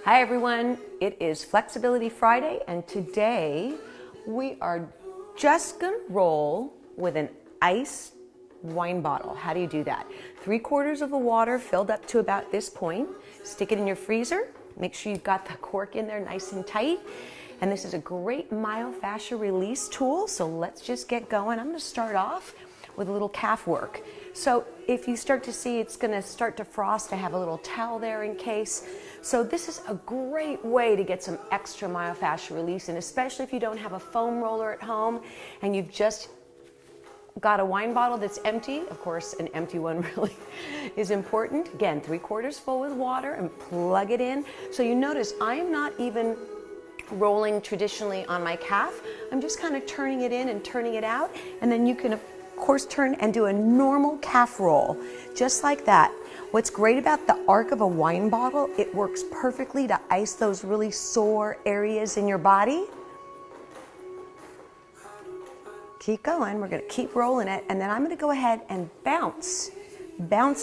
Hi everyone, it is Flexibility Friday and today we are just gonna roll with an ice wine bottle. How do you do that? 3/4 of the water filled up to about this point. Stick it in your freezer. Make sure you've got the cork in there nice and tight. And this is a great myofascial release tool, so let's just get going. I'm gonna start off with a little calf work. So if you start to see it's gonna start to frost, I have a little towel there in case. So this is a great way to get some extra myofascial release, and especially if you don't have a foam roller at home and you've just got a wine bottle that's empty. Of course, an empty one really is important. Again, 3/4 full with water and plug it in. So you notice I am not even rolling traditionally on my calf. I'm just kind of turning it in and turning it out, and then you can of course turn and do a normal calf roll just like that. What's great about the arc of a wine bottle, it works perfectly to ice those really sore areas in your body. Keep going, we're gonna keep rolling it, and then I'm gonna go ahead and bounce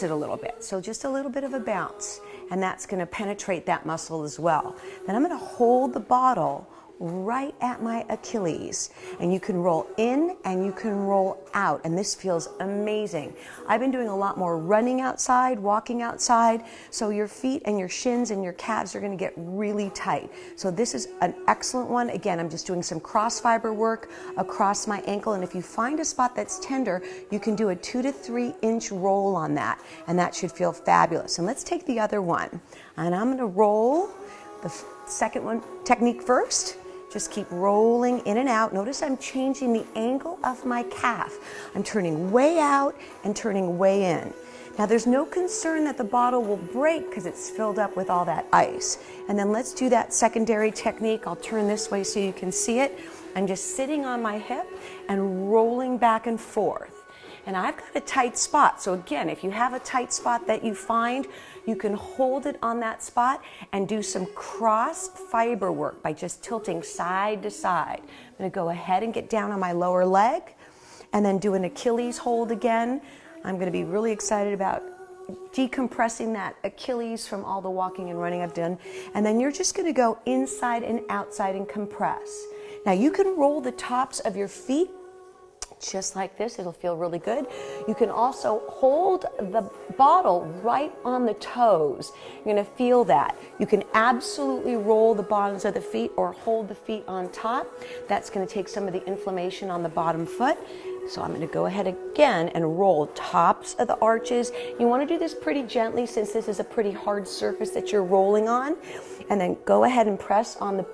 it a little bit. So just a little bit of a bounce, and that's gonna penetrate that muscle as well. Then I'm gonna hold the bottle right at my Achilles, and you can roll in and you can roll out, and this feels amazing. I've been doing a lot more running outside, walking outside, so your feet and your shins and your calves are going to get really tight. So this is an excellent one. Again, I'm just doing some cross fiber work across my ankle, and if you find a spot that's tender, you can do a 2 to 3 inch roll on that, and that should feel fabulous. And let's take the other one, and I'm going to roll the second one technique first. Just keep rolling in and out. Notice I'm changing the angle of my calf. I'm turning way out and turning way in. Now there's no concern that the bottle will break because it's filled up with all that ice. And then let's do that secondary technique. I'll turn this way so you can see it. I'm just sitting on my hip and rolling back and forth. And I've got a tight spot. So again, if you have a tight spot that you find, you can hold it on that spot and do some cross fiber work by just tilting side to side. I'm gonna go ahead and get down on my lower leg and then do an Achilles hold again. I'm gonna be really excited about decompressing that Achilles from all the walking and running I've done. And then you're just gonna go inside and outside and compress. Now you can roll the tops of your feet just like this. It'll feel really good. You can also hold the bottle right on the toes. You're going to feel that. You can absolutely roll the bottoms of the feet or hold the feet on top. That's going to take some of the inflammation on the bottom foot. So I'm going to go ahead again and roll tops of the arches. You want to do this pretty gently since this is a pretty hard surface that you're rolling on. And then go ahead and press on the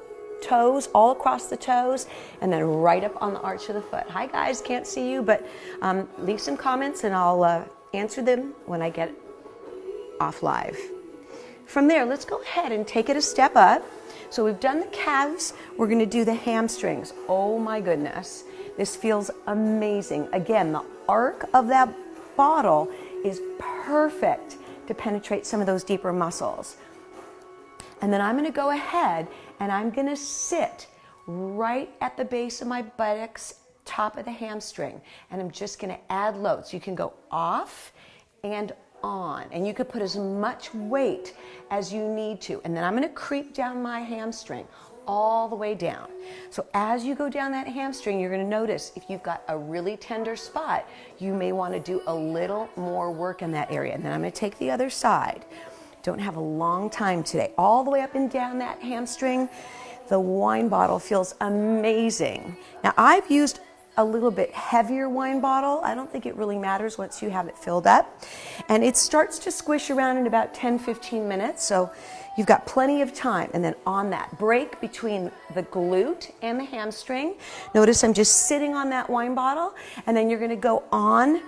toes, all across the toes, and then right up on the arch of the foot. Hi guys, can't see you, but leave some comments and I'll answer them when I get off live. From there, let's go ahead and take it a step up. So we've done the calves, we're gonna do the hamstrings. Oh my goodness, this feels amazing. Again, the arc of that bottle is perfect to penetrate some of those deeper muscles. And then I'm going to go ahead and I'm going to sit right at the base of my buttocks, top of the hamstring, and I'm just going to add load. So you can go off and on, and you could put as much weight as you need to. And then I'm going to creep down my hamstring all the way down. So as you go down that hamstring, you're going to notice if you've got a really tender spot, you may want to do a little more work in that area. And then I'm going to take the other side. Don't have a long time today. All the way up and down that hamstring. The wine bottle feels amazing. Now I've used a little bit heavier wine bottle. I don't think it really matters once you have it filled up. And it starts to squish around in about 10-15 minutes. So you've got plenty of time. And then on that break between the glute and the hamstring, notice I'm just sitting on that wine bottle, and then you're gonna go on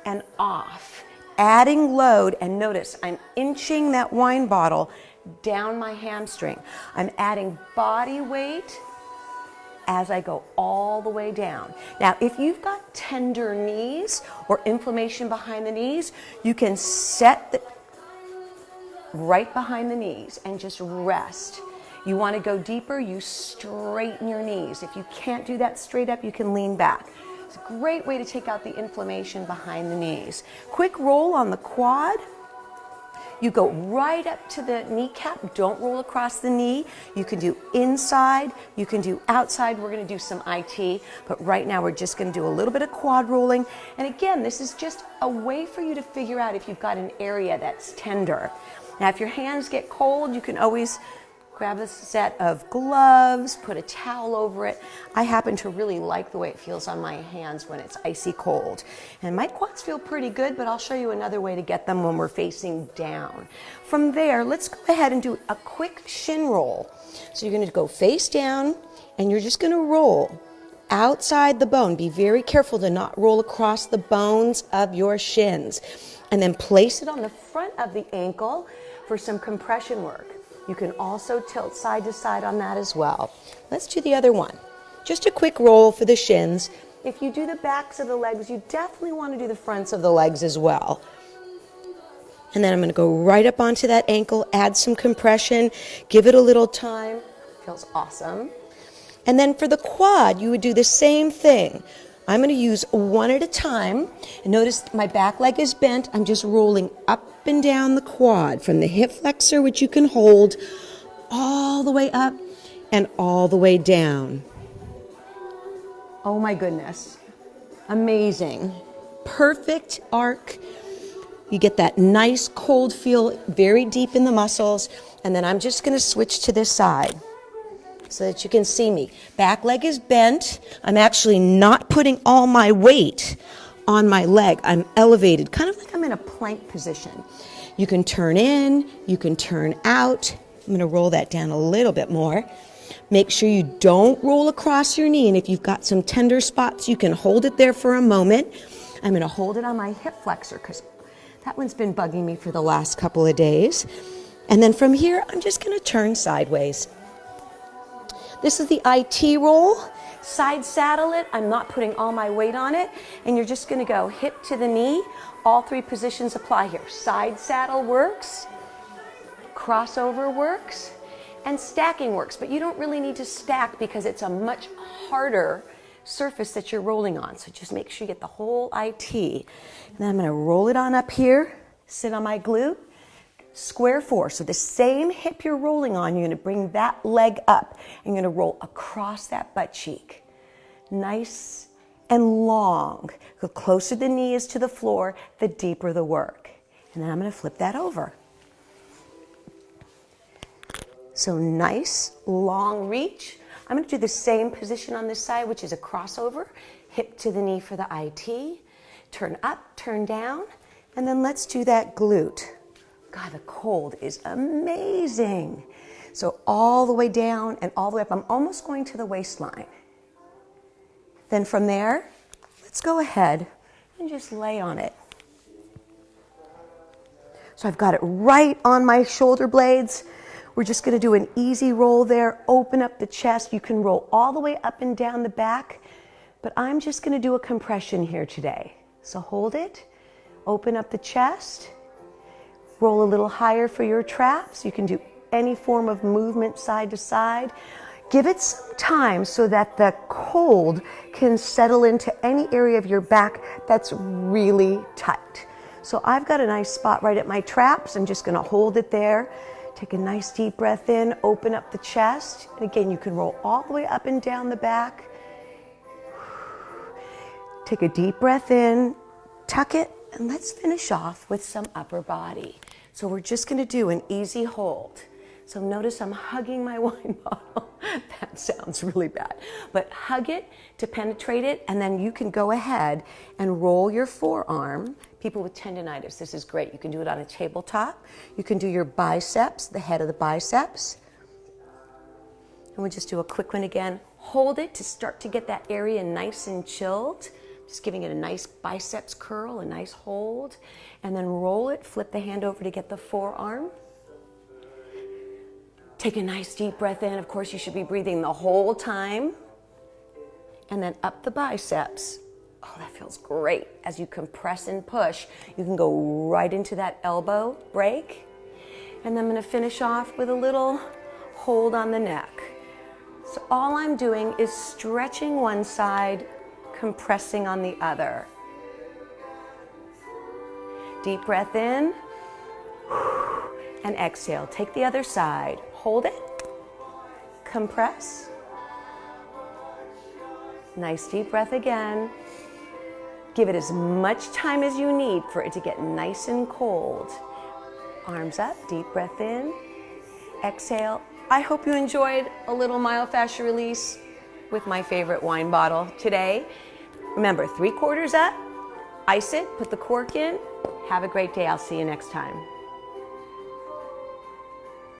and off, adding load, and notice I'm inching that wine bottle down my hamstring. I'm adding body weight as I go all the way down. Now, if you've got tender knees or inflammation behind the knees, you can set the right behind the knees and just rest. You want to go deeper, you straighten your knees. If you can't do that straight up, you can lean back. It's a great way to take out the inflammation behind the knees. Quick roll on the quad. You go right up to the kneecap. Don't roll across the knee. You can do inside. You can do outside. We're going to do some IT, but right now we're just going to do a little bit of quad rolling. And again, this is just a way for you to figure out if you've got an area that's tender. Now, if your hands get cold, you can always grab a set of gloves, put a towel over it. I happen to really like the way it feels on my hands when it's icy cold. And my quads feel pretty good, but I'll show you another way to get them when we're facing down. From there, let's go ahead and do a quick shin roll. So you're going to go face down, and you're just going to roll outside the bone. Be very careful to not roll across the bones of your shins. And then place it on the front of the ankle for some compression work. You can also tilt side to side on that as well. Let's do the other one. Just a quick roll for the shins. If you do the backs of the legs, you definitely want to do the fronts of the legs as well. And then I'm going to go right up onto that ankle, add some compression, give it a little time. Feels awesome. And then for the quad, you would do the same thing. I'm going to use one at a time. And notice my back leg is bent. I'm just rolling up and down the quad from the hip flexor, which you can hold, all the way up and all the way down. Oh my goodness. Amazing. Perfect arc. You get that nice cold feel very deep in the muscles. And then I'm just going to switch to this side so that you can see me. Back leg is bent. I'm actually not putting all my weight on my leg. I'm elevated, kind of like I'm in a plank position. You can turn in, you can turn out. I'm going to roll that down a little bit more. Make sure you don't roll across your knee, and if you've got some tender spots, you can hold it there for a moment. I'm going to hold it on my hip flexor because that one's been bugging me for the last couple of days. And then from here, I'm just going to turn sideways. This is the IT roll. Side saddle it. I'm not putting all my weight on it. And you're just going to go hip to the knee. All three positions apply here. Side saddle works. Crossover works. And stacking works. But you don't really need to stack because it's a much harder surface that you're rolling on. So just make sure you get the whole IT. And then I'm going to roll it on up here. Sit on my glute. Square four. So the same hip you're rolling on, you're going to bring that leg up and you're going to roll across that butt cheek. Nice and long. The closer the knee is to the floor, the deeper the work. And then I'm going to flip that over. So nice, long reach. I'm going to do the same position on this side, which is a crossover. Hip to the knee for the IT. Turn up, turn down. And then let's do that glute. God, the cold is amazing. So all the way down and all the way up. I'm almost going to the waistline. Then from there, let's go ahead and just lay on it. So I've got it right on my shoulder blades. We're just going to do an easy roll there. Open up the chest. You can roll all the way up and down the back, but I'm just going to do a compression here today. So hold it. Open up the chest. Roll a little higher for your traps. You can do any form of movement side to side. Give it some time so that the cold can settle into any area of your back that's really tight. So I've got a nice spot right at my traps. I'm just going to hold it there. Take a nice deep breath in, open up the chest. And again, you can roll all the way up and down the back. Take a deep breath in, tuck it, and let's finish off with some upper body. So we're just going to do an easy hold. So notice I'm hugging my wine bottle. That sounds really bad. But hug it to penetrate it, and then you can go ahead and roll your forearm. People with tendonitis, this is great. You can do it on a tabletop. You can do your biceps, the head of the biceps. And we'll just do a quick one again. Hold it to start to get that area nice and chilled. Just giving it a nice biceps curl, a nice hold. And then roll it, flip the hand over to get the forearm. Take a nice deep breath in. Of course, you should be breathing the whole time. And then up the biceps. Oh, that feels great. As you compress and push, you can go right into that elbow break. And then I'm going to finish off with a little hold on the neck. So all I'm doing is stretching one side, compressing on the other. Deep breath in, And exhale. Take the other side. Hold it. Compress. Nice deep breath again. Give it as much time as you need for it to get nice and cold. Arms up, deep breath in. Exhale. I hope you enjoyed a little myofascial release with my favorite wine bottle today. Remember, 3/4 up, ice it, put the cork in. Have a great day. I'll see you next time.